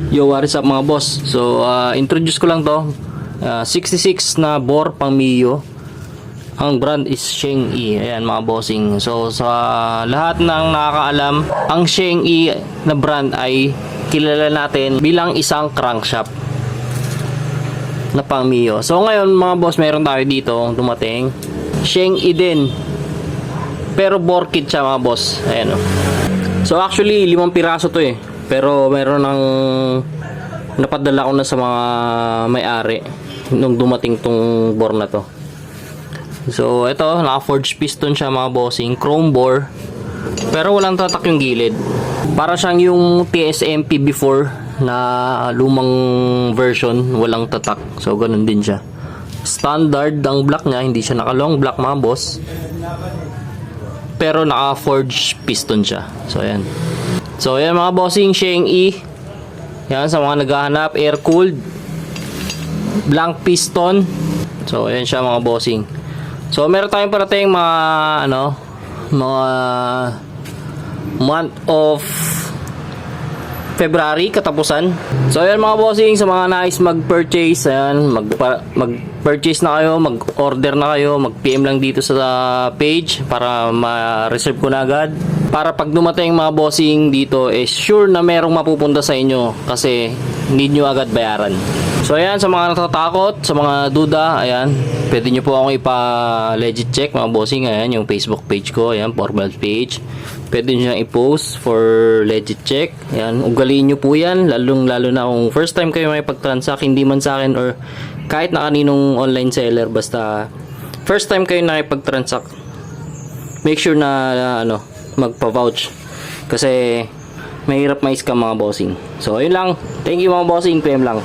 Yo, what is up mga boss? So, introduce ko lang to. 66 na bore pang Mio. Ang brand is Sheng-E. Ayan mga bossing. So, sa lahat ng nakakaalam, ang Sheng-E na brand ay kilala natin bilang isang crankshaft na pang Mio. So, ngayon mga boss, meron tayo dito dumating. Sheng-E din. Pero bore kit siya mga boss. Ayan o. So, actually, 5 piraso to eh. Pero meron ng napadala ko na sa mga may-ari nung dumating tong bore na to. So ito, naka-forged piston siya mga bossing, chrome bore. Pero walang tatak yung gilid. Para siyang yung TSMP before na lumang version, walang tatak. So ganun din siya. Standard ang block niya, hindi siya naka-long block mga boss. Pero naka-forged piston siya. So ayan. So ayan mga bossing, Sheng-E. Yan sa mga naghahanap, air cooled, blank piston. So ayan siya mga bossing. So meron tayong parating mga mga month of February katapusan. So ayan mga bossing, sa mga nais mag-purchase, ayan, mag-purchase na kayo, mag-order na kayo, mag-PM lang dito sa page para ma-reserve ko na agad. Para pag dumating mga bossing dito, sure na merong mapupunta sa inyo kasi need nyo agad bayaran. So ayan, sa mga natatakot, sa mga duda, ayan, pwede nyo po akong ipa-legit check mga bossing. Ayan, yung Facebook page ko, ayan, Forbes page. Pwede nyo siyang i-post for legit check. Ayan, ugaliin nyo po yan, lalo na kung first time kayo may pag-transact, hindi man sa akin or kahit na kaninong online seller, basta first time kayo nakipag-transact, make sure na magpa-vouch kasi mahirap ma-scam mga bossing. So ayun lang, thank you mga bossing, PM lang.